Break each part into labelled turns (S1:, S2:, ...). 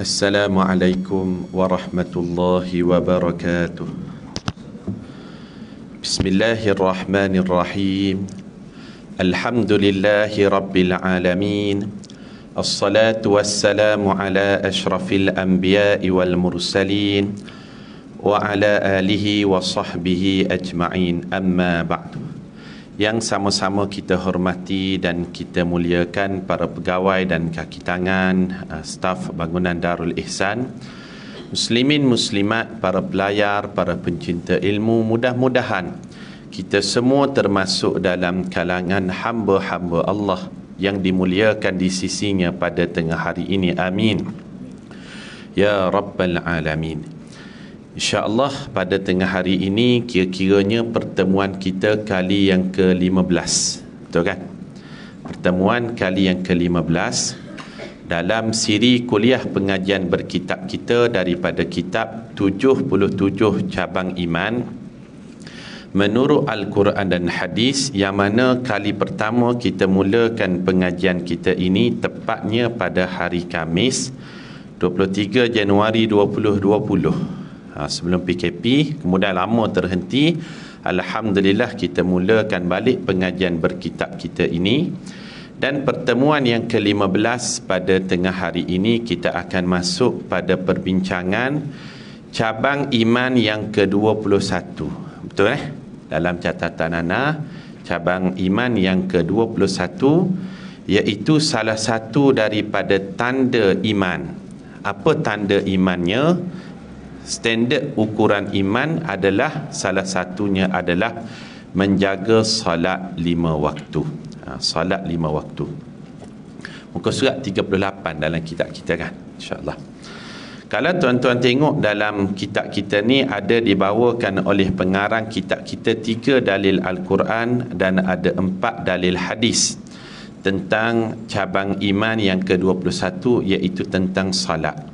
S1: Assalamualaikum warahmatullahi wabarakatuh. Bismillahirrahmanirrahim. Alhamdulillahi rabbil alamin. Assalatu wassalamu ala ashrafil anbiya'i wal mursalin wa ala alihi wa sahbihi ajma'in, amma ba'du. Yang sama-sama kita hormati dan kita muliakan para pegawai dan kaki tangan, staf bangunan Darul Ihsan, muslimin muslimat, para pelayar, para pencinta ilmu, mudah-mudahan kita semua termasuk dalam kalangan hamba-hamba Allah yang dimuliakan di sisinya pada tengah hari ini. Amin ya rabbal alamin. InsyaAllah pada tengah hari ini kira-kiranya pertemuan kita kali yang ke-15. Betul kan? Pertemuan kali yang ke-15 dalam siri kuliah pengajian berkitab kita daripada kitab 77 cabang iman menurut Al-Quran dan Hadis, yang mana kali pertama kita mulakan pengajian kita ini tepatnya pada hari Khamis 23 Januari 2020. Sebelum PKP, kemudian lama terhenti. Alhamdulillah kita mulakan balik pengajian berkitab kita ini. Dan pertemuan yang ke-15 pada tengah hari ini kita akan masuk pada perbincangan cabang iman yang ke-21. Betul Dalam catatan Ana, cabang iman yang ke-21 iaitu salah satu daripada tanda iman. Apa tanda imannya? Standard ukuran iman adalah salah satunya adalah menjaga salat 5 waktu. Salat 5 waktu. Muka surat 38 dalam kitab kita kan, insya-Allah. Kalau tuan-tuan tengok dalam kitab kita ni ada dibawakan oleh pengarang kitab kita 3 dalil Al-Quran dan ada 4 dalil hadis tentang cabang iman yang ke-21 iaitu tentang salat.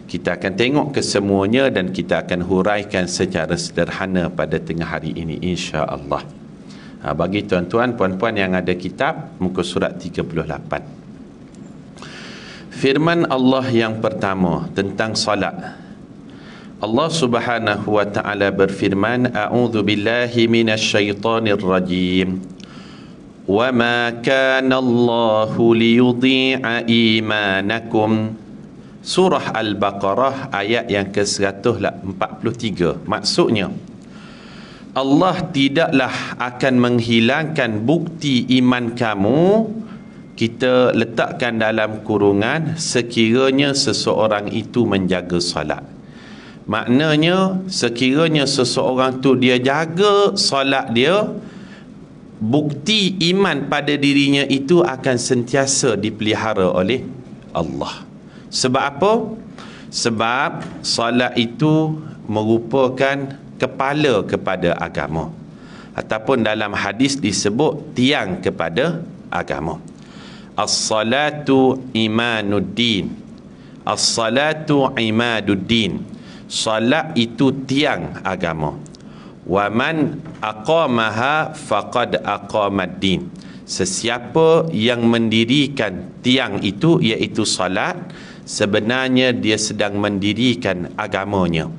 S1: Kita akan tengok kesemuanya dan kita akan huraikan secara sederhana pada tengah hari ini, insya-Allah. Bagi tuan-tuan, puan-puan yang ada kitab, muka surat 38. Firman Allah yang pertama tentang salat. Allah Subhanahu wa taala berfirman, a'udzu billahi minasyaitonir rajim. Wa ma kana Allahu liyudhi'a imanakum. Surah Al-Baqarah ayat yang ke-143. Maksudnya, Allah tidaklah akan menghilangkan bukti iman kamu. Kita letakkan dalam kurungan, sekiranya seseorang itu menjaga salat. Maknanya, sekiranya seseorang tu dia jaga salat dia, bukti iman pada dirinya itu akan sentiasa dipelihara oleh Allah. Sebab apa? Sebab salat itu merupakan kepala kepada agama, ataupun dalam hadis disebut tiang kepada agama. As-salatu imanuddin. As-salatu imaduddin. Salat itu tiang agama. Wa man aqamaha faqad aqamaddin. Sesiapa yang mendirikan tiang itu iaitu salat, sebenarnya dia sedang mendirikan agamanya.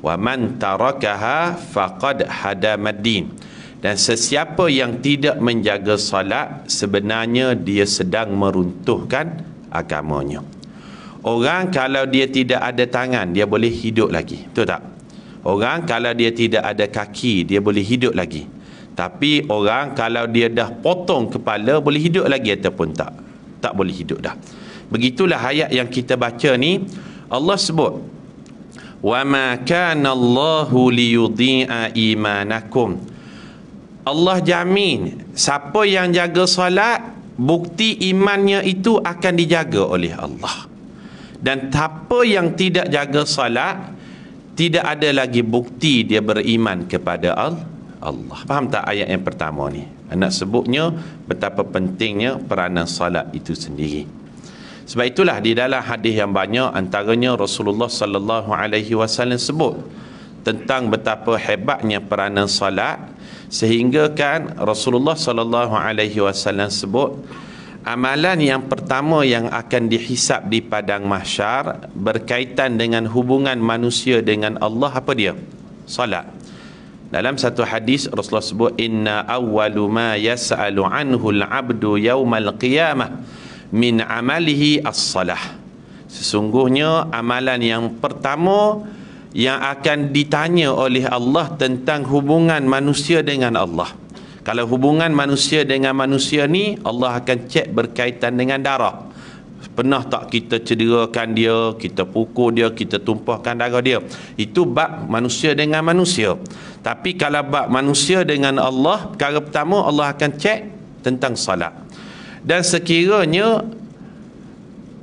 S1: Wa man tarakaha faqad hadamaddin. Dan sesiapa yang tidak menjaga salat, sebenarnya dia sedang meruntuhkan agamanya. Orang kalau dia tidak ada tangan, dia boleh hidup lagi. Betul tak? Orang kalau dia tidak ada kaki, dia boleh hidup lagi. Tapi orang kalau dia dah potong kepala, boleh hidup lagi ataupun tak? Tak boleh hidup dah. Begitulah ayat yang kita baca ni. Allah sebut, wa ma kana Allahu liyudhi'a imanakum. Allah jamin siapa yang jaga solat, bukti imannya itu akan dijaga oleh Allah. Dan siapa yang tidak jaga solat, tidak ada lagi bukti dia beriman kepada Allah. Faham tak ayat yang pertama ni? Nak sebutnya betapa pentingnya peranan salat itu sendiri. Sebab itulah di dalam hadis yang banyak, antaranya Rasulullah sallallahu alaihi wasallam sebut tentang betapa hebatnya peranan salat, sehingga kan Rasulullah sallallahu alaihi wasallam sebut Amalan yang pertama yang akan dihisap di padang mahsyar berkaitan dengan hubungan manusia dengan Allah, apa dia? Salat. Dalam satu hadis Rasulullah sebut, inna awwalu ma yas'alu anhu al-'abdu yawmal qiyamah min amalihi as-salah. Sesungguhnya amalan yang pertama yang akan ditanya oleh Allah tentang hubungan manusia dengan Allah. Kalau hubungan manusia dengan manusia ni, Allah akan cek berkaitan dengan darah. Pernah tak kita cederakan dia, kita pukul dia, kita tumpahkan darah dia. Itu bab manusia dengan manusia. Tapi kalau bab manusia dengan Allah, perkara pertama Allah akan cek tentang salat. Dan sekiranya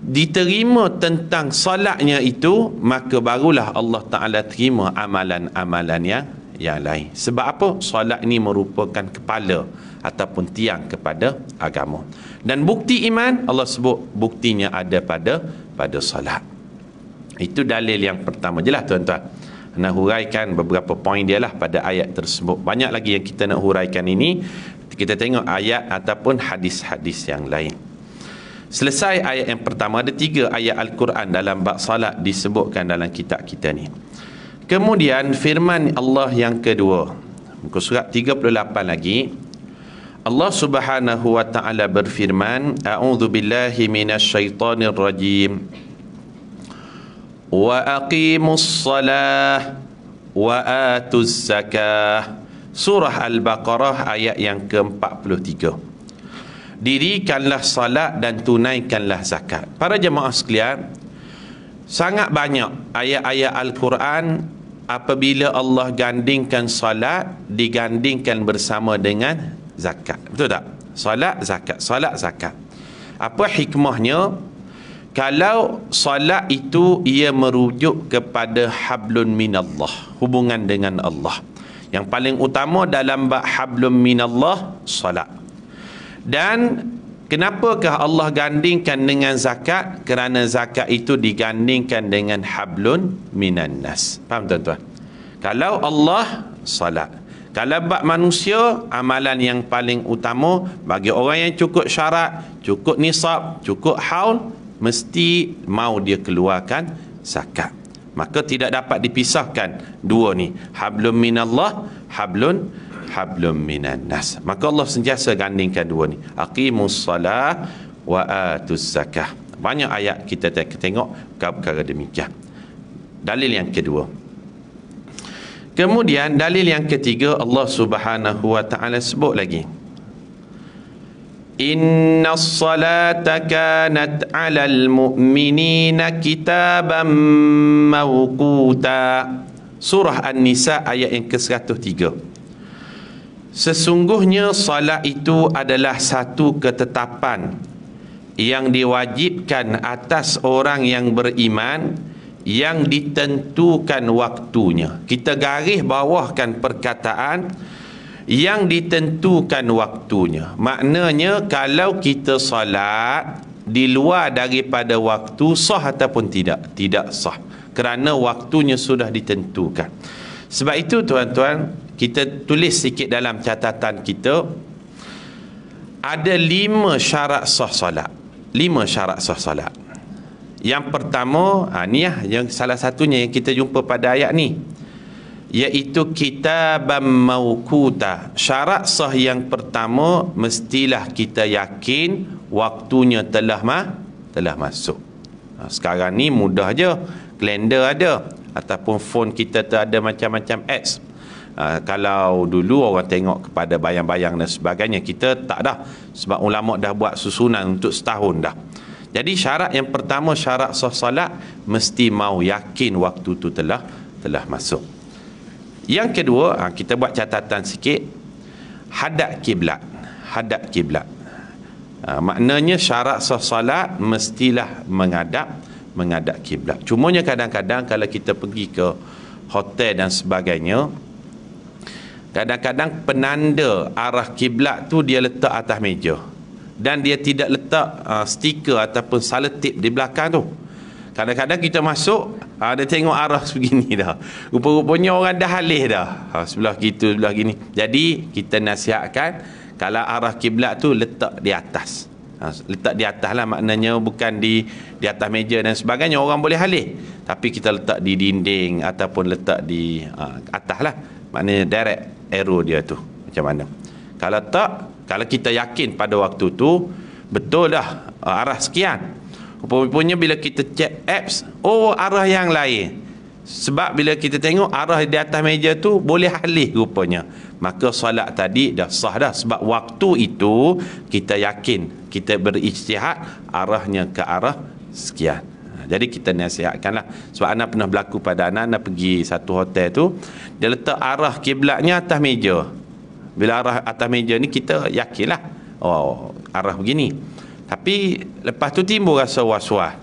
S1: diterima tentang salatnya itu, maka barulah Allah Ta'ala terima amalan-amalan yang lain. Sebab apa? Solat ini merupakan kepala ataupun tiang kepada agama. Dan bukti iman, Allah sebut buktinya ada pada solat. Itu dalil yang pertama. Jelas tuan-tuan? Nak huraikan beberapa poin dia lah pada ayat tersebut. Banyak lagi yang kita nak huraikan ini. Kita tengok ayat ataupun hadis-hadis yang lain. Selesai ayat yang pertama, ada 3 ayat Al-Quran dalam bab salat disebutkan dalam kitab kita ni. Kemudian firman Allah yang kedua, muka surat 38 lagi, Allah Subhanahu wa taala berfirman, a'udzu billahi minasyaitonir rajim. Wa aqimus salah wa atuz zakah. Surah Al-Baqarah ayat yang ke-43. Dirikanlah salat dan tunaikanlah zakat. Para jemaah sekalian, sangat banyak ayat-ayat Al-Quran apabila Allah gandingkan salat digandingkan bersama dengan zakat. Betul tak? Salat, zakat, salat, zakat. Apa hikmahnya? Kalau salat itu ia merujuk kepada hablun minallah, hubungan dengan Allah. Yang paling utama dalam bab hablun minallah, salat. Dan kenapakah Allah gandingkan dengan zakat? Kerana zakat itu digandingkan dengan hablun minan nas. Faham tuan-tuan? Kalau Allah, salat. Kalau bab manusia, amalan yang paling utama bagi orang yang cukup syarat, cukup nisab, cukup haul, mesti mau dia keluarkan zakat. Maka tidak dapat dipisahkan dua ni, hablum minallah, hablum minan nas. Maka Allah sentiasa gandingkan dua ni, aqimus salah wa atuz zakah. Banyak ayat kita tengok perkara demikian. Dalil yang kedua. Kemudian dalil yang ketiga, Allah Subhanahu wa taala sebut lagi, innas salata kanat 'alal mu'minina kitaban mawquta. Surah An-Nisa ayat yang ke-103. Sesungguhnya salat itu adalah satu ketetapan yang diwajibkan atas orang yang beriman, yang ditentukan waktunya. Kita garis bawahkan perkataan yang ditentukan waktunya. Maknanya kalau kita salat di luar daripada waktu, sah ataupun tidak? Tidak sah, kerana waktunya sudah ditentukan. Sebab itu tuan-tuan, kita tulis sikit dalam catatan kita, ada 5 syarat sah salat. 5 syarat sah salat. Yang pertama, ni yang salah satunya yang kita jumpa pada ayat ni, iaitu kitaban mawquta. Syarat sah yang pertama, mestilah kita yakin waktunya telah masuk. Sekarang ni mudah je, kalender ada, ataupun phone kita tu ada macam-macam apps. Kalau dulu orang tengok kepada bayang-bayang dan sebagainya, kita tak dah, sebab ulama dah buat susunan untuk setahun dah. Jadi syarat yang pertama, syarat sah salat, mesti mau yakin waktu tu telah masuk. Yang kedua, kita buat catatan sikit, hadap kiblat. Hadap kiblat, maknanya syarat sah salat mestilah menghadap kiblat. Cumanya kadang-kadang kalau kita pergi ke hotel dan sebagainya, kadang-kadang penanda arah kiblat tu dia letak atas meja, dan dia tidak letak stiker ataupun selotip di belakang tu. Kadang-kadang kita masuk, dia tengok arah begini dah, rupa-rupanya orang dah halih dah, sebelah gitu, sebelah gini. Jadi kita nasihatkan, kalau arah kiblat tu letak di atas, Letak di atas lah, maknanya bukan di atas meja dan sebagainya, orang boleh halih, tapi kita letak di dinding ataupun letak di atas lah, maknanya direct arrow dia tu macam mana. Kalau tak, kalau kita yakin pada waktu tu betul dah arah sekian, rupanya bila kita check apps, arah yang lain, sebab bila kita tengok arah di atas meja tu boleh halih rupanya, maka solat tadi dah sah dah, sebab waktu itu kita yakin, kita berijtihad arahnya ke arah sekian. Jadi kita nasihatkanlah, sebab anak pernah berlaku pada anak pergi satu hotel tu, dia letak arah kiblatnya atas meja. Bila arah atas meja ni kita yakinlah arah begini, tapi lepas tu timbul rasa was-was,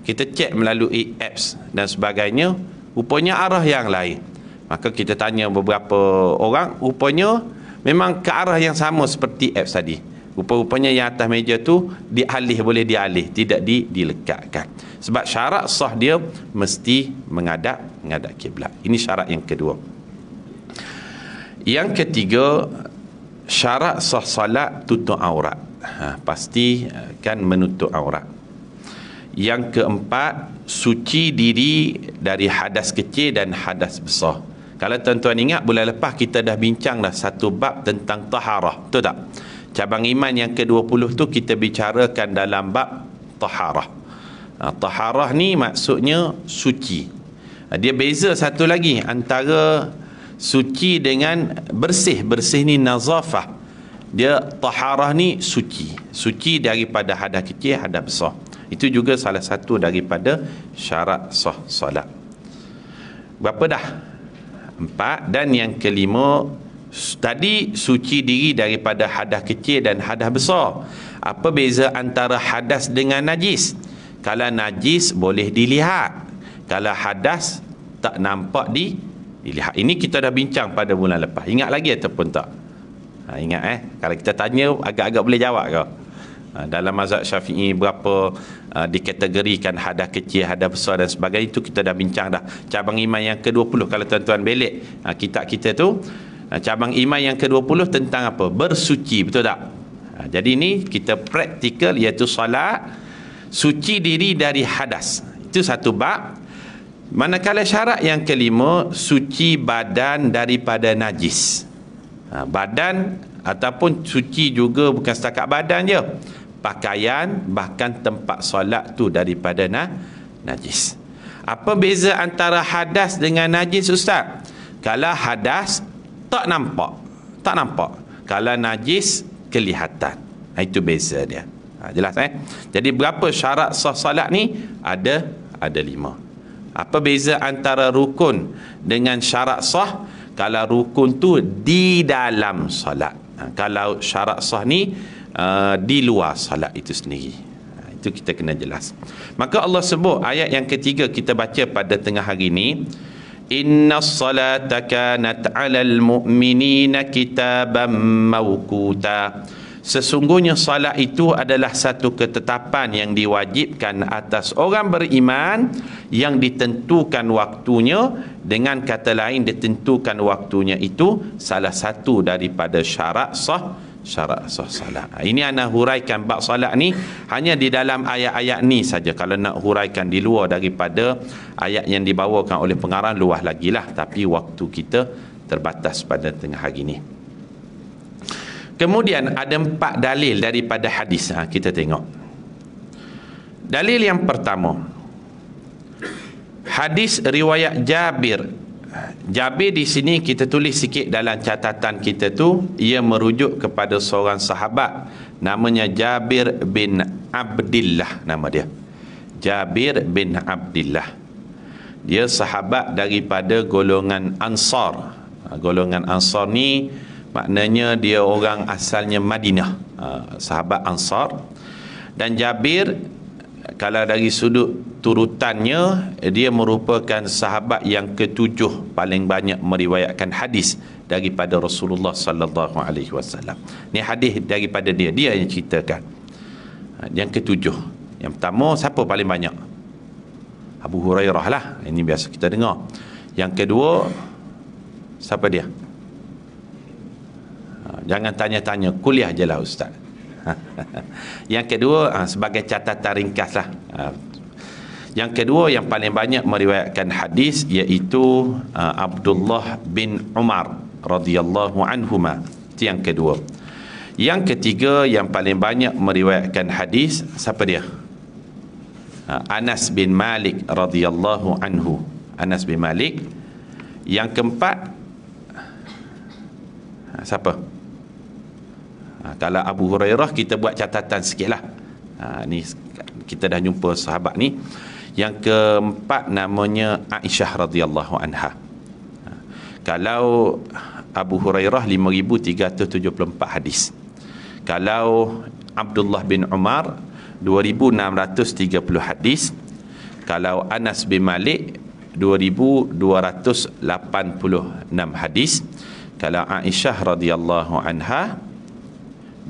S1: kita cek melalui apps dan sebagainya, rupanya arah yang lain. Maka kita tanya beberapa orang, rupanya memang ke arah yang sama seperti apps tadi. Rupa-rupanya yang atas meja tu dialih, boleh dialih, tidak dilekatkan. Sebab syarat sah dia mesti menghadap kiblat. Ini syarat yang kedua. Yang ketiga, syarat sah salat tutup aurat. Pasti kan menutup aurat. Yang keempat, suci diri dari hadas kecil dan hadas besar. Kalau tuan-tuan ingat, bulan lepas kita dah bincang dah satu bab tentang taharah, betul tak? Cabang iman yang ke-20 tu kita bicarakan dalam bab taharah. Taharah ni maksudnya suci. Dia beza satu lagi antara suci dengan bersih. Bersih ni nazafah. Dia taharah ni suci. Suci daripada hadas kecil, hadas besar. Itu juga salah satu daripada syarat sah solat. Berapa dah? 4. Dan yang kelima, tadi suci diri daripada hadas kecil dan hadas besar. Apa beza antara hadas dengan najis? Kalau najis boleh dilihat, kalau hadas tak nampak dilihat. Ini kita dah bincang pada bulan lepas. Ingat lagi ataupun tak? Ingat kalau kita tanya agak-agak boleh jawab ke? Dalam mazhab Syafi'i berapa dikategorikan hadas kecil, hadas besar dan sebagainya, itu kita dah bincang dah. Cabang iman yang ke-20 kalau tuan-tuan belik kitab kita tu, cabang iman yang ke-20 tentang apa? Bersuci, betul tak? Jadi ini kita praktikal, iaitu solat suci diri dari hadas. Itu satu bab. Manakala syarat yang kelima, suci badan daripada najis. Badan ataupun suci juga bukan setakat badan je, pakaian, bahkan tempat solat tu daripada najis. Apa beza antara hadas dengan najis, Ustaz? Kalau hadas tak nampak. Kalau najis kelihatan. Itu beza dia. Jelas Jadi berapa syarat sah salat ni? Ada 5. Apa beza antara rukun dengan syarat sah? Kalau rukun tu di dalam salat. Kalau syarat sah ni di luar salat itu sendiri. Itu kita kena jelas. Maka Allah sebut ayat yang ketiga kita baca pada tengah hari ni, innas salata kanat 'alal mu'minina kitaban mawquta. Sesungguhnya salat itu adalah satu ketetapan yang diwajibkan atas orang beriman, yang ditentukan waktunya. Dengan kata lain, ditentukan waktunya itu salah satu daripada syarat sah salat. Ini ana huraikan bab salat ni hanya di dalam ayat-ayat ni saja. Kalau nak huraikan di luar daripada ayat yang dibawakan oleh pengarang, luas lagi lah, tapi waktu kita terbatas pada tengah hari ni. Kemudian ada 4 dalil daripada hadis. Kita tengok. Dalil yang pertama, hadis riwayat Jabir. Jabir di sini kita tulis sikit dalam catatan kita tu, ia merujuk kepada seorang sahabat namanya Jabir bin Abdillah, nama dia. Jabir bin Abdillah. Dia sahabat daripada golongan Ansar. Golongan Ansar ni maknanya dia orang asalnya Madinah, sahabat Ansar. Dan Jabir, kalau dari sudut turutannya, dia merupakan sahabat yang ke-7 paling banyak meriwayatkan hadis daripada Rasulullah sallallahu alaihi wasallam. Ni hadis daripada dia yang ceritakan. Yang ke-7. Yang pertama siapa paling banyak? Abu Hurairah lah. Ini biasa kita dengar. Yang kedua siapa dia? Jangan tanya-tanya, kuliah je lah ustaz. Yang kedua, sebagai catatan ringkas lah, yang kedua yang paling banyak meriwayatkan hadis iaitu Abdullah bin Umar radhiyallahu anhuma. Itu yang kedua. Yang ketiga yang paling banyak meriwayatkan hadis, siapa dia? Anas bin Malik radhiyallahu anhu. Anas bin Malik. Yang keempat, siapa? Kalau Abu Hurairah kita buat catatan sikitlah. Ni kita dah jumpa sahabat ni. Yang keempat namanya Aisyah radhiyallahu anha. Kalau Abu Hurairah 5374 hadis. Kalau Abdullah bin Umar 2630 hadis. Kalau Anas bin Malik 2286 hadis. Kalau Aisyah radhiyallahu anha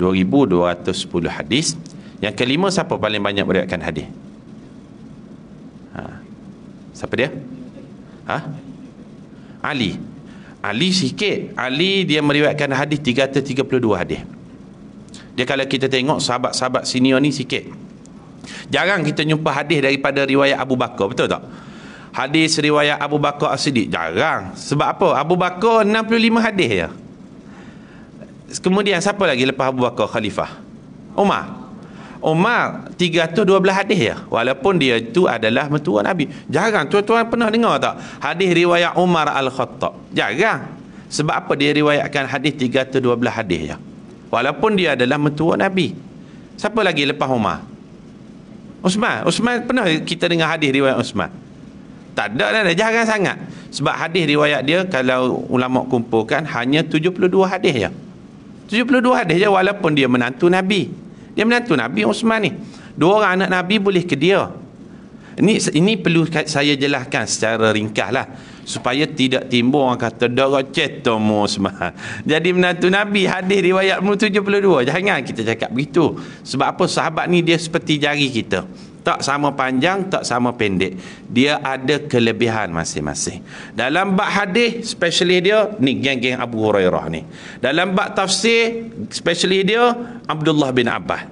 S1: 2210 hadis. Yang kelima siapa paling banyak meriwayatkan hadis? Siapa dia? Ali. Ali sikit. Ali dia meriwayatkan hadis 332 hadis. Dia kalau kita tengok sahabat-sahabat senior ni sikit. Jarang kita jumpa hadis daripada riwayat Abu Bakar, betul tak? Hadis riwayat Abu Bakar As-Siddiq jarang. Sebab apa? Abu Bakar 65 hadis ya. Kemudian siapa lagi lepas Abu Bakar khalifah? Umar 312 hadis ya. Walaupun dia itu adalah mentua Nabi. Jarang. Tuan-tuan pernah dengar tak hadis riwayat Umar Al-Khattab? Jarang. Sebab apa dia riwayatkan hadis 312 hadis ya? Walaupun dia adalah mentua Nabi. Siapa lagi lepas Umar? Usman pernah kita dengar hadis riwayat Usman? Tak ada, jarang sangat. Sebab hadis riwayat dia kalau ulama kumpulkan hanya 72 hadis ya. 72 hadis je walaupun dia menantu Nabi. Dia menantu Nabi Usman ni. Dua orang anak Nabi boleh ke dia. Ini perlu saya jelaskan secara ringkas lah. Supaya tidak timbul orang kata darah cetomu Usman. Jadi menantu Nabi hadis riwayatmu 72. Jangan kita cakap begitu. Sebab apa? Sahabat ni dia seperti jari kita. Tak sama panjang, tak sama pendek. Dia ada kelebihan masing-masing. Dalam bab hadis, specialist dia, ni geng-geng Abu Hurairah ni. Dalam bab tafsir, specialist dia, Abdullah bin Abbas.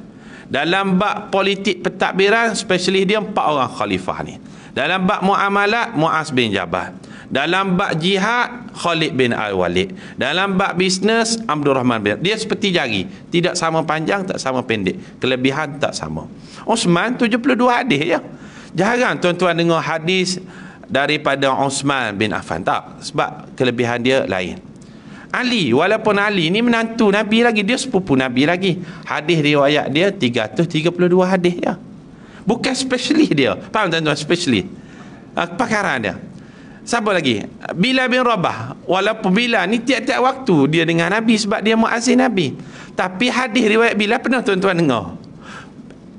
S1: Dalam bab politik pentadbiran, specialist dia 4 orang khalifah ni. Dalam bab muamalat, Muaz bin Jabal. Dalam bab jihad, Khalid bin Al-Walid. Dalam bab bisnes, Abdul Rahman bin. Dia seperti jari. Tidak sama panjang, tak sama pendek. Kelebihan tak sama. Osman 72 hadis ya. Jarang tuan-tuan dengar hadis daripada Osman bin Affan. Tak. Sebab kelebihan dia lain. Ali, walaupun Ali ni menantu Nabi lagi. Dia sepupu Nabi lagi. Hadis riwayat dia 332 hadis ya. Bukan spesialis dia. Faham tuan-tuan? Spesialis. Pakaran dia. Siapa lagi? Bilal bin Rabah. Walaupun Bilal ni tiap-tiap waktu dia dengan Nabi sebab dia muazzin Nabi. Tapi hadis riwayat Bilal pernah tuan-tuan dengar?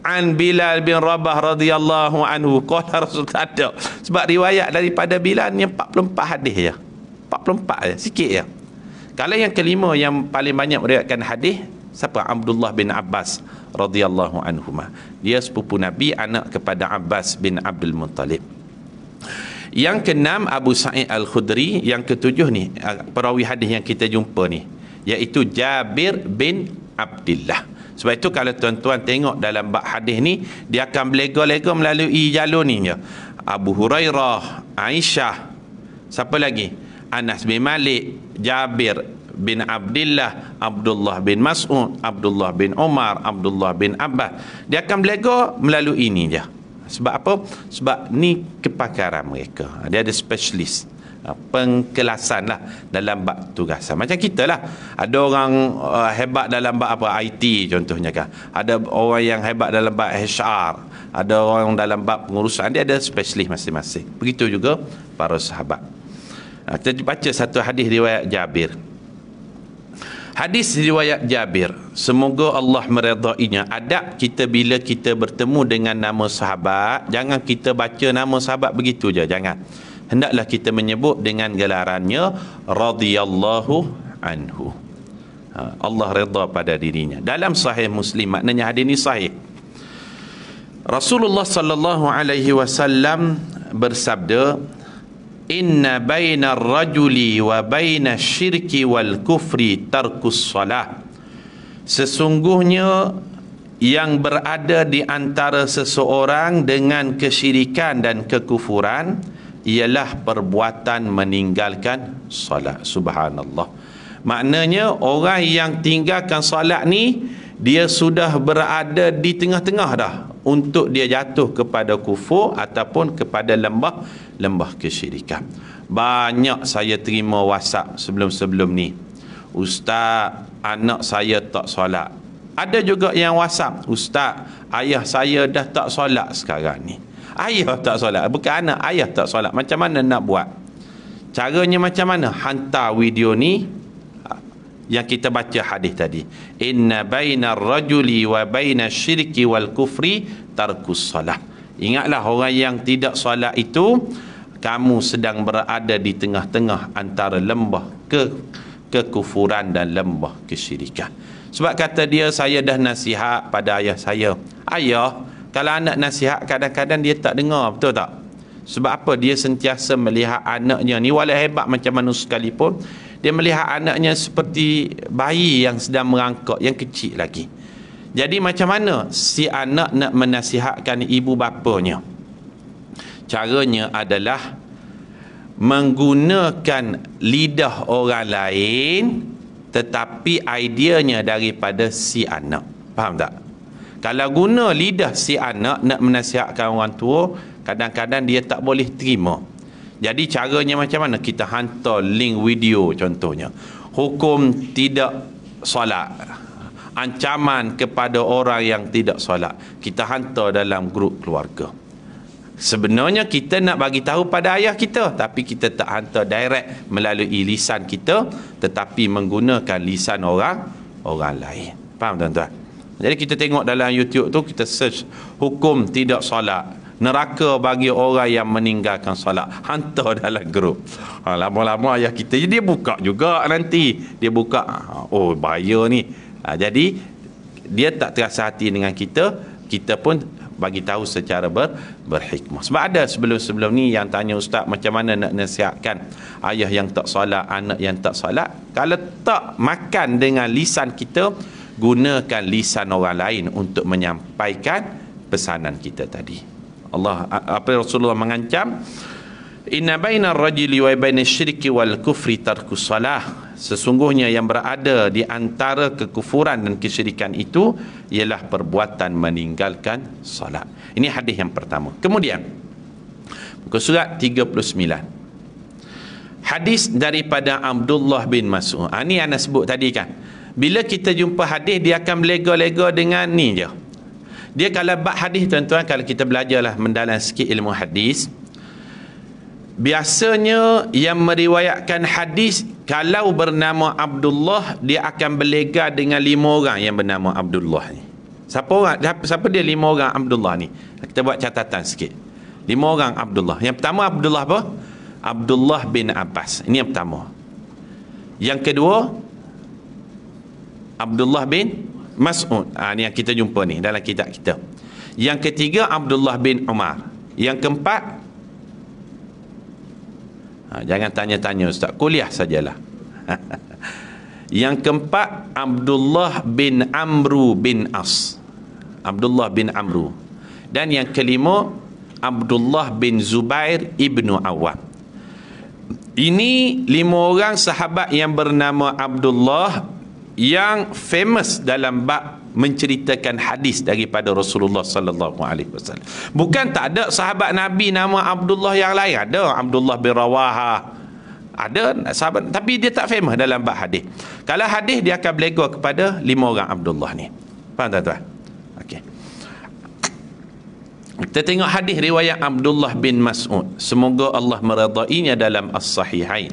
S1: An Bilal bin Rabah radhiyallahu anhu qala Rasul ada. Sebab riwayat daripada Bilal ni 44 hadis ya. 44 je, sikit ya. Kalau yang kelima yang paling banyak meriwayatkan hadis, siapa? Abdullah bin Abbas radhiyallahu anhuma. Dia sepupu Nabi, anak kepada Abbas bin Abdul Muttalib. Yang keenam Abu Sa'id Al-Khudri. Yang ketujuh ni perawi hadis yang kita jumpa ni, iaitu Jabir bin Abdillah. Sebab itu kalau tuan-tuan tengok dalam bab hadis ni, dia akan belega-lega melalui jalur ni je. Abu Hurairah, Aisyah, siapa lagi? Anas bin Malik, Jabir bin Abdillah, Abdullah bin Mas'ud, Abdullah bin Umar, Abdullah bin Abbas. Dia akan belega melalui ini je. Sebab apa? Sebab ni kepakaran mereka. Dia ada spesialis, pengkelasan lah dalam bab tugasan. Macam kita lah. Ada orang hebat dalam bab apa? IT contohnya kan. Ada orang yang hebat dalam bab HR. Ada orang dalam bab pengurusan. Dia ada spesialis masing-masing. Begitu juga para sahabat. Kita baca satu hadis riwayat Jabir. Hadis riwayat Jabir, semoga Allah meredainya. Adab kita bila kita bertemu dengan nama sahabat, jangan kita baca nama sahabat begitu je, jangan. Hendaklah kita menyebut dengan gelarannya radhiyallahu anhu. Allah redha pada dirinya. Dalam sahih Muslim, maknanya hadis ini sahih. Rasulullah sallallahu alaihi wasallam bersabda, inna baina rajuli wa baina syirki wal kufri tarkus salah. Sesungguhnya yang berada di antara seseorang dengan kesyirikan dan kekufuran ialah perbuatan meninggalkan solat. Subhanallah. Maknanya orang yang tinggalkan solat ni, dia sudah berada di tengah-tengah dah untuk dia jatuh kepada kufur ataupun kepada lembah kesyirikan. Banyak saya terima WhatsApp sebelum-sebelum ni, "Ustaz, anak saya tak solat." Ada juga yang WhatsApp, "Ustaz, ayah saya dah tak solat sekarang ni." Ayah tak solat, bukan anak, ayah tak solat. Macam mana nak buat? Caranya macam mana? Hantar video ni yang kita baca hadis tadi. Inna bainar rajuli wa bainas syirki wal kufri tarkus solat. Ingatlah, orang yang tidak solat itu, kamu sedang berada di tengah-tengah antara lembah kekufuran dan lembah kesyirikan. Sebab kata dia, saya dah nasihat pada ayah saya. Ayah, kalau anak nasihat kadang-kadang dia tak dengar, betul tak? Sebab apa? Dia sentiasa melihat anaknya ni, walau hebat macam mana sekalipun, dia melihat anaknya seperti bayi yang sedang merangkak, yang kecil lagi. Jadi macam mana si anak nak menasihatkan ibu bapanya? Caranya adalah menggunakan lidah orang lain, tetapi ideanya daripada si anak. Faham tak? Kalau guna lidah si anak nak menasihatkan orang tua, kadang-kadang dia tak boleh terima. Jadi caranya macam mana? Kita hantar link video contohnya. Hukum tidak solat, ancaman kepada orang yang tidak solat. Kita hantar dalam grup keluarga. Sebenarnya kita nak bagi tahu pada ayah kita, tapi kita tak hantar direct melalui lisan kita, tetapi menggunakan lisan orang lain. Faham tuan-tuan? Jadi kita tengok dalam YouTube tu, kita search hukum tidak solat, neraka bagi orang yang meninggalkan solat, hantar dalam grup. Lama-lama ayah kita, dia buka juga nanti. Dia buka, oh bahaya ni. Jadi dia tak terasa hati dengan kita, kita pun bagi tahu secara berhikmah. Sebab ada sebelum-sebelum ni yang tanya, "Ustaz, macam mana nak nasihatkan ayah yang tak solat, anak yang tak solat?" Kalau tak makan dengan lisan kita, gunakan lisan orang lain untuk menyampaikan pesanan kita tadi. Rasulullah mengancam, "Inna bainar rajuli wa bainas syirki wal kufri tarkus salah." Sesungguhnya yang berada di antara kekufuran dan kesyirikan itu ialah perbuatan meninggalkan solat. Ini hadis yang pertama. Kemudian muka surat 39, hadis daripada Abdullah bin Mas'ud. Ini Ana sebut tadi kan, bila kita jumpa hadis, dia akan lega-lega dengan ni je. Dia kalau bab hadis, tuan-tuan, kalau kita belajarlah mendalam sikit ilmu hadis, biasanya yang meriwayatkan hadis, kalau bernama Abdullah, dia akan berlega dengan 5 orang yang bernama Abdullah ni. Siapa dia 5 orang Abdullah ni? Kita buat catatan sikit. 5 orang Abdullah. Yang pertama Abdullah apa? Abdullah bin Abbas. Ini yang pertama. Yang kedua Abdullah bin Mas'ud. Ni yang kita jumpa ni dalam kitab kita. Yang ketiga Abdullah bin Umar. Yang keempat, jangan tanya-tanya Ustaz, kuliah sajalah. Yang keempat Abdullah bin Amru bin As. Abdullah bin Amru. Dan yang kelima Abdullah bin Zubair ibnu Awam. Ini 5 orang sahabat yang bernama Abdullah yang famous dalam bab menceritakan hadis daripada Rasulullah sallallahu alaihi wasallam. Bukan tak ada sahabat Nabi nama Abdullah yang lain, ada Abdullah bin Rawahah, ada sahabat, tapi dia tak famous dalam bab hadis. Kalau hadis dia akan berlega kepada 5 orang Abdullah ni. Faham tuan-tuan? Okey. Kita tengok hadis riwayat Abdullah bin Mas'ud, semoga Allah meridainya, dalam As-Sahihain.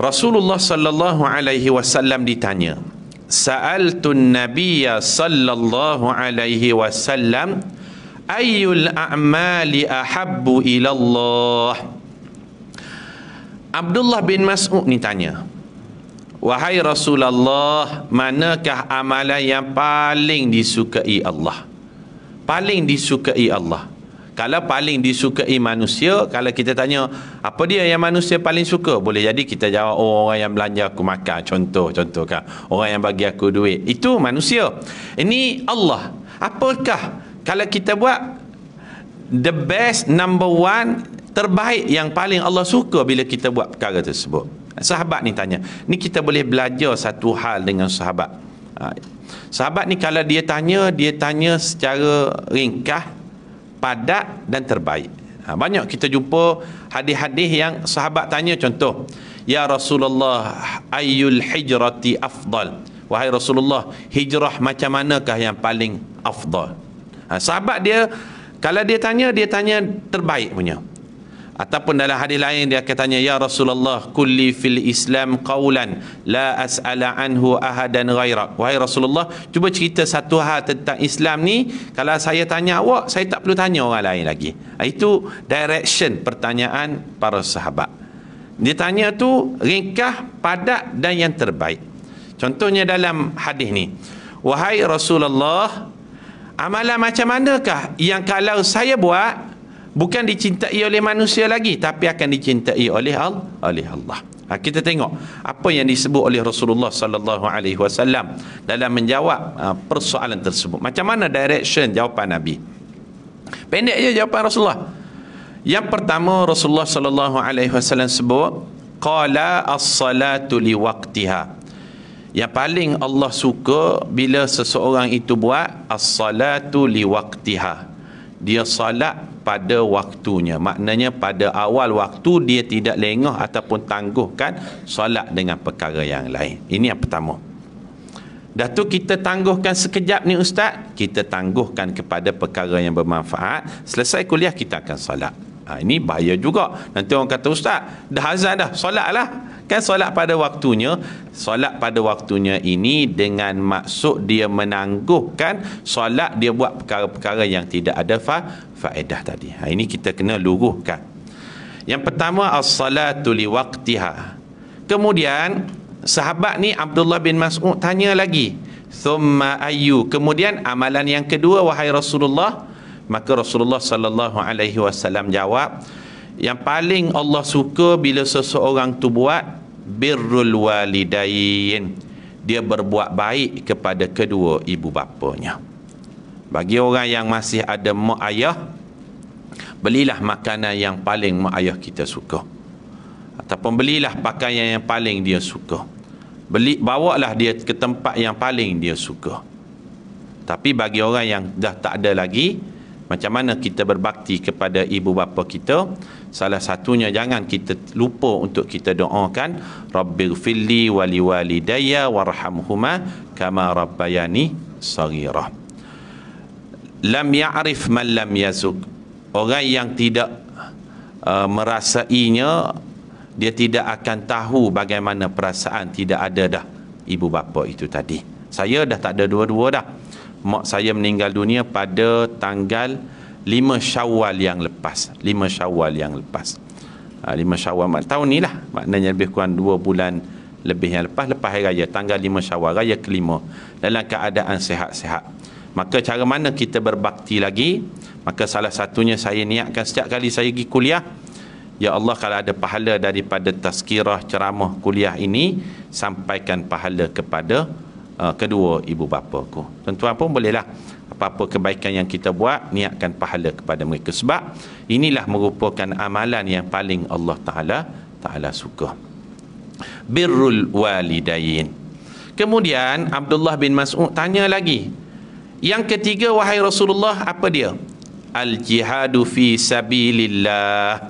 S1: Rasulullah sallallahu alaihi wasallam ditanya, "Sa'altun Nabiyya sallallahu alaihi wasallam ayyul a'mali ahabbu ila Allah." Abdullah bin Mas'ud ni tanya, "Wahai Rasulullah, manakah amalan yang paling disukai Allah?" Paling disukai Allah. Kalau paling disukai manusia, kalau kita tanya apa dia yang manusia paling suka, boleh jadi kita jawab, oh, orang yang belanja aku makan, contoh kan, orang yang bagi aku duit, itu manusia. Ini Allah. Apakah kalau kita buat the best, number one, terbaik, yang paling Allah suka bila kita buat perkara tersebut? Sahabat ni tanya. Ni kita boleh belajar satu hal dengan sahabat. Sahabat ni kalau dia tanya secara ringkas, padat dan terbaik. Banyak kita jumpa hadis-hadis yang sahabat tanya, contoh, ya Rasulullah, ayyul hijrati afdal? Wahai Rasulullah, hijrah macam manakah yang paling afdal? Sahabat dia, kalau dia tanya terbaik punya. Ataupun dalam hadis lain dia akan tanya, ya Rasulullah, kulli fil Islam qawlan la as'ala anhu ahadan ghairak. Wahai Rasulullah, cuba cerita satu hal tentang Islam ni, kalau saya tanya awak, saya tak perlu tanya orang lain lagi. Itu direction pertanyaan para sahabat. Dia tanya tu ringkas, padat dan yang terbaik. Contohnya dalam hadis ni, wahai Rasulullah, amalan macam manakah yang kalau saya buat bukan dicintai oleh manusia lagi, tapi akan dicintai oleh Allah. Kita tengok apa yang disebut oleh Rasulullah sallallahu alaihi wasallam dalam menjawab persoalan tersebut. Macam mana direction jawapan Nabi? Pendek je jawapan Rasulullah. Yang pertama, Rasulullah sallallahu alaihi wasallam sebut, qala as-salatu li waqtiha. Yang paling Allah suka bila seseorang itu buat as-salatu li waqtiha. Dia salat pada waktunya. Maknanya pada awal waktu dia tidak lengah ataupun tangguhkan salat dengan perkara yang lain. Ini yang pertama. Dah tu kita tangguhkan sekejap ni ustaz, kita tangguhkan kepada perkara yang bermanfaat. Selesai kuliah kita akan salat. Ini bahaya juga. Nanti orang kata, ustaz, dah azan dah, solat lah. Kan solat pada waktunya. Solat pada waktunya ini dengan maksud dia menangguhkan solat, dia buat perkara-perkara yang tidak ada faedah tadi. Ini kita kena luruhkan. Yang pertama, as-salatu li waqtiha. Kemudian sahabat ni Abdullah bin Mas'ud tanya lagi, thumma ayyu. Kemudian amalan yang kedua, wahai Rasulullah. Maka Rasulullah sallallahu alaihi wasallam jawab, yang paling Allah suka bila seseorang tu buat birrul walidain, dia berbuat baik kepada kedua ibu bapanya. Bagi orang yang masih ada mak ayah, belilah makanan yang paling mak ayah kita suka, ataupun belilah pakaian yang paling dia suka, bawalah dia ke tempat yang paling dia suka. Tapi bagi orang yang dah tak ada lagi, macam mana kita berbakti kepada ibu bapa kita? Salah satunya, jangan kita lupa untuk kita doakan, Rabbighfirli wa liwalidayya warhamhuma kama rabbayani saghira. Lam ya'rif man lam yazuk. Orang yang tidak merasainya, dia tidak akan tahu bagaimana perasaan tidak ada dah ibu bapa itu tadi. Saya dah tak ada dua-dua dah. Mak saya meninggal dunia pada tanggal 5 Syawal yang lepas. 5 Syawal yang lepas. 5 Syawal tahun ni lah. Maknanya lebih kurang 2 bulan lebih yang lepas Hari Raya. Tanggal 5 Syawal, Raya kelima. Dalam keadaan sihat-sihat. Maka cara mana kita berbakti lagi? Maka salah satunya saya niatkan setiap kali saya pergi kuliah, ya Allah, kalau ada pahala daripada tazkirah ceramah kuliah ini, sampaikan pahala kepada kedua ibu bapaku. Tuan-tuan pun bolehlah, apa-apa kebaikan yang kita buat, niatkan pahala kepada mereka. Sebab inilah merupakan amalan yang paling Allah Ta'ala suka. Birrul walidain. Kemudian Abdullah bin Mas'ud tanya lagi, yang ketiga, wahai Rasulullah, apa dia? Al-jihadu fi sabilillah.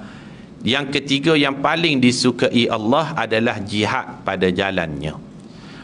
S1: Yang ketiga yang paling disukai Allah adalah jihad pada jalannya.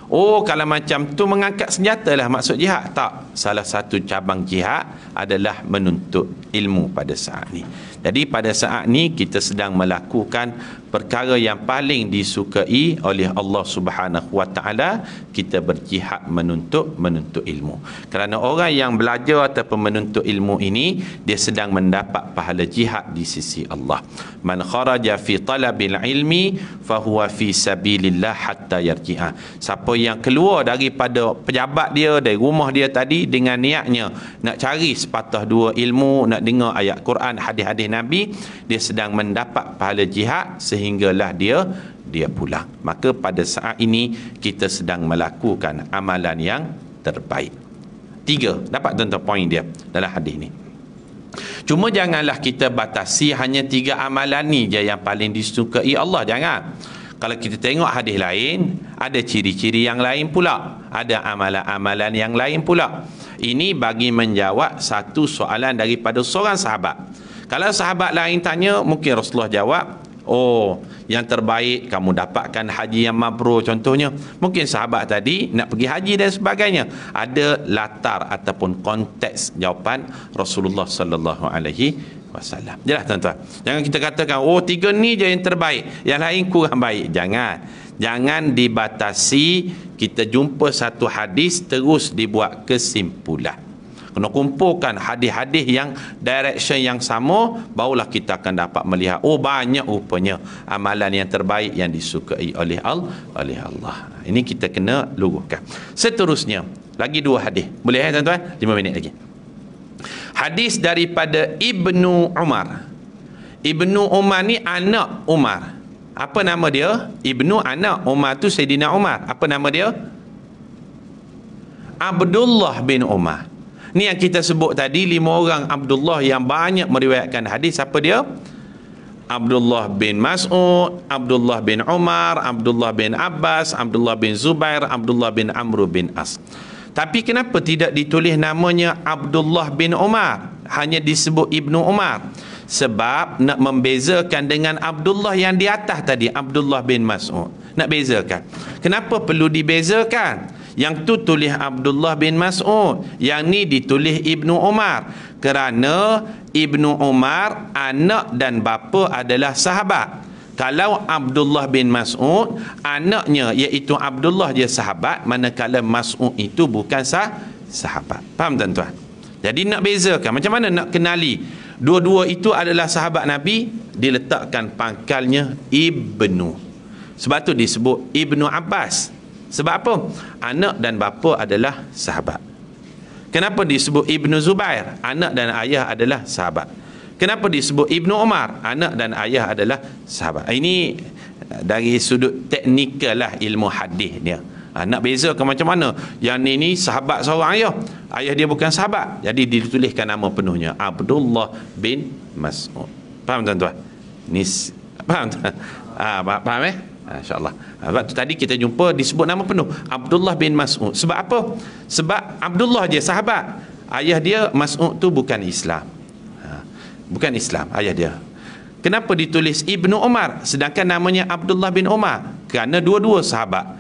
S1: Oh, kalau macam tu mengangkat senjata lah maksud jihad? Tak. Salah satu cabang jihad adalah menuntut ilmu pada saat ni. Jadi pada saat ni kita sedang melakukan perkara yang paling disukai oleh Allah Subhanahu Wa Taala, kita berjihad menuntut ilmu. Kerana orang yang belajar ataupun menuntut ilmu ini, dia sedang mendapat pahala jihad di sisi Allah. Man kharaja fi talabil ilmi fahuwa fi sabilillah hatta yarji'a. Siapa yang keluar daripada pejabat dia, dari rumah dia tadi, haji dengan niatnya nak cari sepatah dua ilmu, nak dengar ayat Quran, hadis-hadis Nabi, dia sedang mendapat pahala jihad sehinggalah dia pulang. Maka pada saat ini kita sedang melakukan amalan yang terbaik. 3, dapat tuan-tuan poin dia dalam hadis ni. Cuma janganlah kita batasi hanya 3 amalan ni je yang paling disukai Allah, jangan. Kalau kita tengok hadis lain, ada ciri-ciri yang lain pula, ada amalan-amalan yang lain pula. Ini bagi menjawab satu soalan daripada seorang sahabat. Kalau sahabat lain tanya, mungkin Rasulullah jawab, oh, yang terbaik kamu dapatkan haji yang mabrur contohnya. Mungkin sahabat tadi nak pergi haji dan sebagainya. Ada latar ataupun konteks jawapan Rasulullah sallallahu alaihi wasallam. Jelas tuan-tuan. Jangan kita katakan, oh 3 ni je yang terbaik, yang lain kurang baik. Jangan dibatasi. Kita jumpa satu hadis terus dibuat kesimpulan. Kena kumpulkan hadis-hadis yang direction yang sama, barulah kita akan dapat melihat, oh banyak rupanya amalan yang terbaik yang disukai oleh Allah. Ini kita kena luruhkan. Seterusnya, lagi 2 hadis. Boleh tuan-tuan? 5 minit lagi. Hadis daripada Ibnu Umar. Ibnu Umar ni anak Umar. Apa nama dia? Ibnu anak Umar tu Sayyidina Umar. Apa nama dia? Abdullah bin Umar. Ni yang kita sebut tadi, 5 orang Abdullah yang banyak meriwayatkan hadis. Siapa dia? Abdullah bin Mas'ud, Abdullah bin Umar, Abdullah bin Abbas, Abdullah bin Zubair, Abdullah bin Amr bin As. Tapi kenapa tidak ditulis namanya Abdullah bin Umar, hanya disebut Ibnu Umar? Sebab nak membezakan dengan Abdullah yang di atas tadi, Abdullah bin Mas'ud. Nak bezakan. Kenapa perlu dibezakan? Yang tu tulis Abdullah bin Mas'ud, yang ni ditulis Ibnu Umar. Kerana Ibnu Umar anak dan bapa adalah sahabat. Kalau Abdullah bin Mas'ud anaknya iaitu Abdullah dia sahabat, manakala Mas'ud itu bukan sahabat. Faham tuan-tuan? Jadi nak bezakan, macam mana nak kenali dua-dua itu adalah sahabat Nabi? Diletakkan pangkalnya Ibnu. Sebab tu disebut Ibnu Abbas. Sebab apa? Anak dan bapa adalah sahabat. Kenapa disebut Ibnu Zubair? Anak dan ayah adalah sahabat. Kenapa disebut Ibnu Umar? Anak dan ayah adalah sahabat. Ini dari sudut teknikal lah ilmu hadis dia. Nak bezakan macam mana? Yang ni sahabat seorang ayah. Ayah dia bukan sahabat. Jadi dituliskan nama penuhnya Abdullah bin Mas'ud. Faham tuan-tuan? Faham tuan? Faham InsyaAllah. Sebab tu tadi kita jumpa disebut nama penuh Abdullah bin Mas'ud. Sebab apa? Sebab Abdullah je sahabat. Ayah dia Mas'ud tu bukan Islam. Bukan Islam ayah dia. Kenapa ditulis Ibnu Umar sedangkan namanya Abdullah bin Umar? Kerana dua-dua sahabat.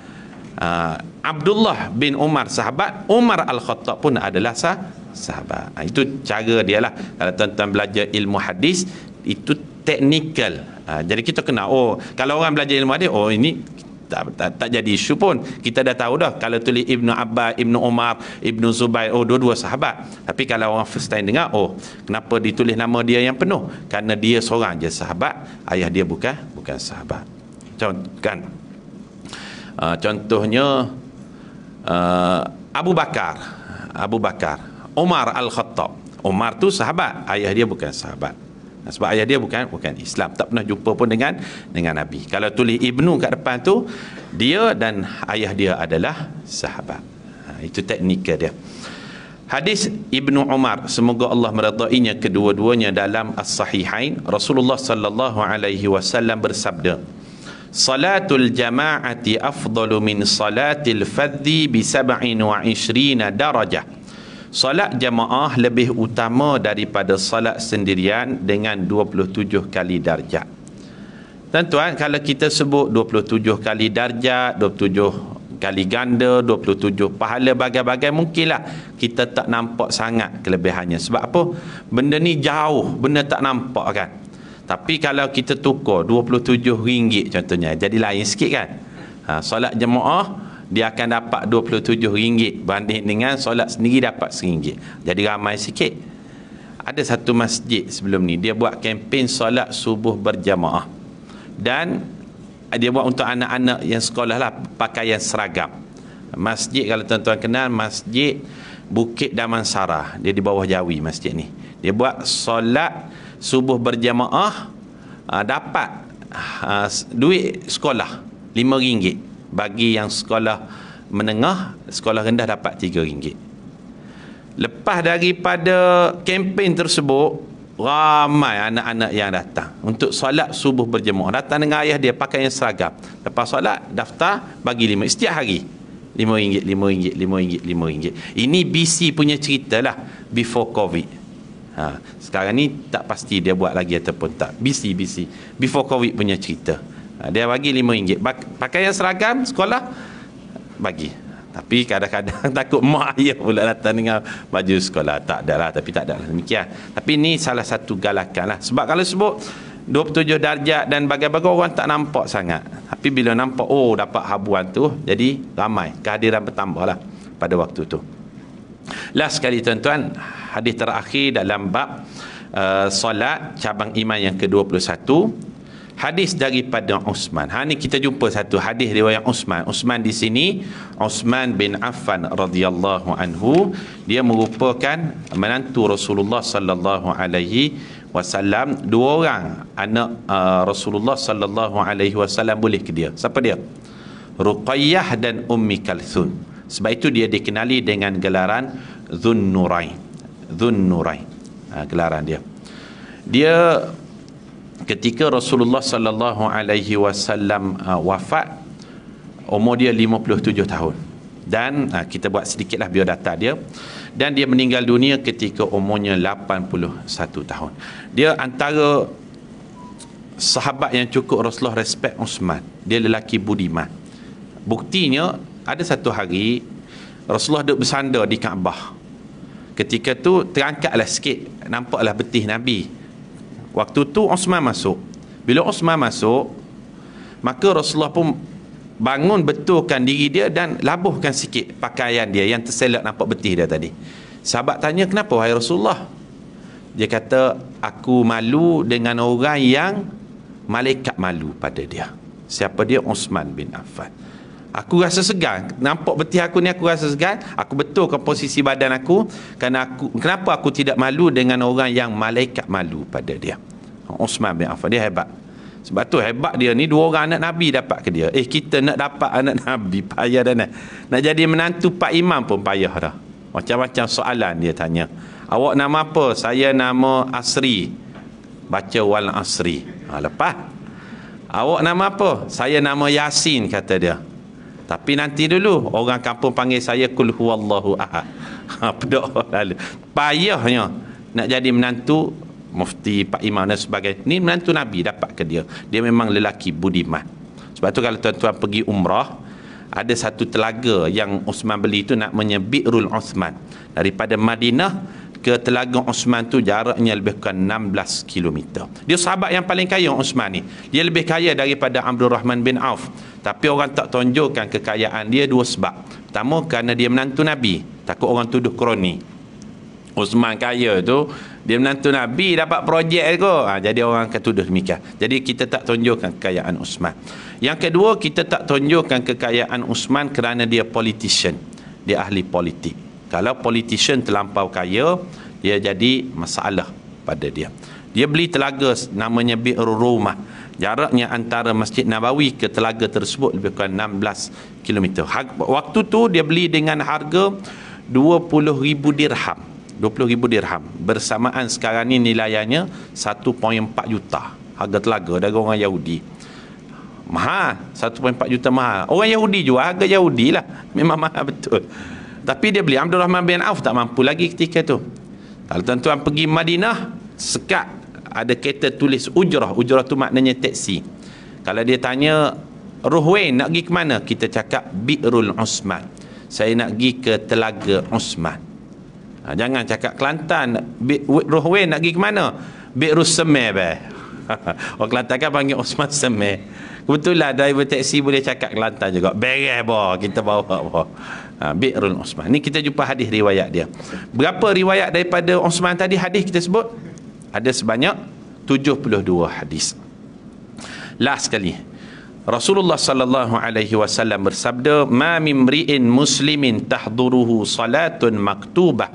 S1: Abdullah bin Umar sahabat, Umar Al-Khattab pun adalah sahabat. Itu cara dia lah. Kalau tuan-tuan belajar ilmu hadis, itu teknikal. Jadi kita kena, oh kalau orang belajar ilmu hadis, oh ini tak jadi isu pun. Kita dah tahu dah kalau tulis Ibnu Abbas, Ibnu Umar, Ibnu Zubair, oh dua-dua sahabat. Tapi kalau orang first time dengar, oh kenapa ditulis nama dia yang penuh? Kerana dia seorang je sahabat, ayah dia bukan sahabat. Contohnya Abu Bakar, Umar Al-Khattab. Umar tu sahabat, ayah dia bukan sahabat. Sebab ayah dia bukan Islam, tak pernah jumpa pun dengan Nabi. Kalau tulis Ibnu kat depan tu, dia dan ayah dia adalah sahabat. Itu teknikal dia. Hadis Ibnu Umar, semoga Allah meridainya kedua-duanya, dalam As-Sahihain, Rasulullah sallallahu alaihi wasallam bersabda, salatul jama'ati afdalu min salatil fadhi bi 27 darajah. Salat jamaah lebih utama daripada salat sendirian dengan 27 kali darjat. Tuan-tuan, kalau kita sebut 27 kali darjat, 27 kali ganda, 27 pahala bagai-bagai, mungkinlah kita tak nampak sangat kelebihannya. Sebab apa? Benda ni jauh, benda tak nampak kan. Tapi kalau kita tukar RM27 contohnya, jadi lain sikit kan. Solat jemaah dia akan dapat RM27 banding dengan solat sendiri dapat RM1. Jadi ramai sikit. Ada satu masjid sebelum ni, dia buat kempen solat subuh berjamaah. Dan dia buat untuk anak-anak yang sekolah lah, pakaian seragam. Masjid, kalau tuan-tuan kenal, masjid Bukit Damansara, dia di bawah Jawi masjid ni. Dia buat solat subuh berjamaah, dapat duit sekolah RM5. Bagi yang sekolah menengah, sekolah rendah dapat RM3. Lepas daripada kempen tersebut, ramai anak-anak yang datang untuk solat subuh berjemaah. Datang dengan ayah dia pakai yang seragam. Lepas solat, daftar, bagi RM5 setiap hari. RM5, RM5, RM5, RM5. Ini BC punya cerita lah, before COVID. Sekarang ni tak pasti dia buat lagi ataupun tak. BC before COVID punya cerita. Dia bagi RM5. Pakai yang seragam sekolah, bagi. Tapi kadang-kadang takut mak ayah pula datang dengan baju sekolah. Tak ada lah, tapi tak ada lah. Demikian. Tapi ni salah satu galakan lah. Sebab kalau sebut 27 darjat dan bagai-bagai, orang tak nampak sangat. Tapi bila nampak, oh dapat habuan tu, jadi ramai. Kehadiran bertambah lah pada waktu tu. Last sekali tuan-tuan, hadis terakhir dalam bab solat cabang iman yang ke-21. Hadis daripada Uthman. Ni kita jumpa satu hadis riwayat Uthman. Uthman di sini, Uthman bin Affan radhiyallahu anhu, dia merupakan menantu Rasulullah sallallahu alaihi wasallam. Dua orang anak Rasulullah sallallahu alaihi wasallam boleh ke dia. Siapa dia? Ruqayyah dan Ummi Kalthum. Sebab itu dia dikenali dengan gelaran Dhun Nurain. Gelaran dia. Dia ketika Rasulullah sallallahu alaihi wasallam wafat, umur dia 57 tahun. Dan kita buat sedikitlah biodata dia. Dan dia meninggal dunia ketika umurnya 81 tahun. Dia antara sahabat yang cukup Rasulullah respect Uthman. Dia lelaki budiman. Buktinya, ada satu hari Rasulullah duduk bersandar di Kaabah. Ketika tu terangkatlah sikit, nampaklah betih Nabi. Waktu tu Uthman masuk. Bila Uthman masuk, maka Rasulullah pun bangun betulkan diri dia dan labuhkan sikit pakaian dia yang terselak nampak betih dia tadi. Sahabat tanya, kenapa wahai Rasulullah? Dia kata, aku malu dengan orang yang malaikat malu pada dia. Siapa dia? Uthman bin Affan. Aku rasa segan. Nampak betih aku ni, aku rasa segan. Aku betulkan posisi badan aku. Kenapa aku tidak malu dengan orang yang malaikat malu pada dia? Uthman bin Affan, dia hebat. Sebab tu hebat dia ni, dua orang anak Nabi dapat ke dia. Kita nak dapat anak Nabi, payah dah nak jadi menantu Pak Imam pun payah dah. Macam-macam soalan dia tanya. Awak nama apa? Saya nama Asri. Baca wal asri. Lepas. Awak nama apa? Saya nama Yasin, kata dia. Tapi nanti dulu, orang kampung panggil saya Qul huwallahu ahad. Pedok lalu. Payahnya nak jadi menantu mufti, Pak Imam dan sebagainya. Ni menantu Nabi dapat ke dia. Dia memang lelaki budiman. Sebab tu kalau tuan-tuan pergi umrah, ada satu telaga yang Uthman beli tu, namanya Bi'rul Uthman. Daripada Madinah ke telaga Uthman tu jaraknya lebih kurang 16 km. Dia sahabat yang paling kaya Uthman ni. Dia lebih kaya daripada Abdul Rahman bin Auf. Tapi orang tak tunjukkan kekayaan dia dua sebab. Pertama, kerana dia menantu Nabi. Takut orang tuduh kroni. Uthman kaya tu, dia menantu Nabi dapat projek kot. Jadi orang akan tuduh demikian. Jadi kita tak tunjukkan kekayaan Uthman. Yang kedua, kita tak tunjukkan kekayaan Uthman kerana dia politician. Dia ahli politik. Kalau politician terlampau kaya, dia jadi masalah pada dia. Dia beli telaga namanya Bi'rul Rumah. Jaraknya antara Masjid Nabawi ke telaga tersebut lebih kurang 16 km. Waktu tu dia beli dengan harga 20,000 dirham. 20,000 dirham. Bersamaan sekarang ni nilainya 1.4 juta. Harga telaga dari orang Yahudi. Mahal. 1.4 juta mahal. Orang Yahudi jual, harga Yahudi lah. Memang mahal betul. Tapi dia beli. Abdul Rahman bin Auf tak mampu lagi ketika tu. Kalau tuan-tuan pergi Madinah, sekat ada kereta tulis ujrah. Ujrah tu maknanya teksi. Kalau dia tanya, Ruhwain nak pergi ke mana? Kita cakap Bi'rul Uthman. Saya nak pergi ke telaga Uthman. Jangan cakap Kelantan. Ruhwain nak pergi ke mana? Bi'rul Semeh. Orang Kelantan kan panggil Uthman Semeh. Kebetulan driver teksi boleh cakap Kelantan juga. Beres boh, kita bawa boh. Bi'rul Uthman. Ni kita jumpa hadis riwayat dia. Berapa riwayat daripada Uthman tadi hadis kita sebut? Ada sebanyak 72 hadis. Last sekali, Rasulullah sallallahu alaihi wasallam bersabda, "Ma mimri'in muslimin tahduruhu salatun maktubah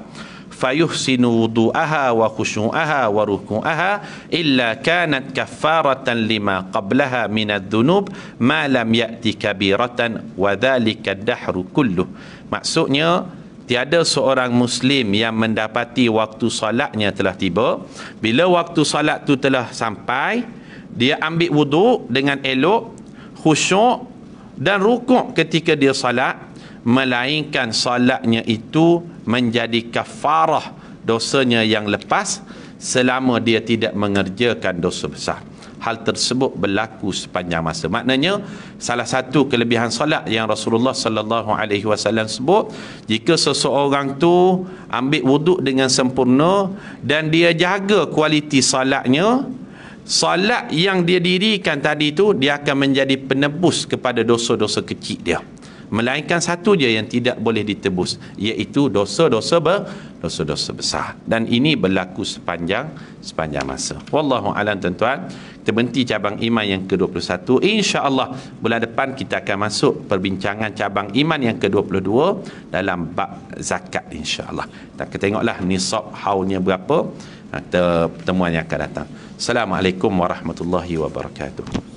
S1: fayuhsinu wudu'aha wa khusyu'aha wa ruku'aha illa kanat kaffaratan lima qablaha minadh dhunub ma lam ya'ti kabiratan wa dhalika ad-dahru kulluh." Maksudnya, tiada seorang muslim yang mendapati waktu solatnya telah tiba. Bila waktu solat tu telah sampai, dia ambil wuduk dengan elok, khusyuk dan rukuk ketika dia solat, melainkan solatnya itu menjadi kafarah dosanya yang lepas selama dia tidak mengerjakan dosa besar. Hal tersebut berlaku sepanjang masa. Maknanya, salah satu kelebihan solat yang Rasulullah sallallahu alaihi wasallam sebut, jika seseorang tu ambil wuduk dengan sempurna dan dia jaga kualiti solatnya, solat yang dia dirikan tadi tu, dia akan menjadi penebus kepada dosa-dosa kecil dia. Melainkan satu je yang tidak boleh ditebus, iaitu dosa-dosa besar. Dan ini berlaku sepanjang masa. Wallahu a'lam tuan-tuan. Kita berhenti cabang iman yang ke-21. InsyaAllah bulan depan kita akan masuk perbincangan cabang iman yang ke-22 dalam bab zakat, insyaAllah. Kita tengoklah nisab haulnya berapa. Pertemuan yang akan datang. Assalamualaikum warahmatullahi wabarakatuh.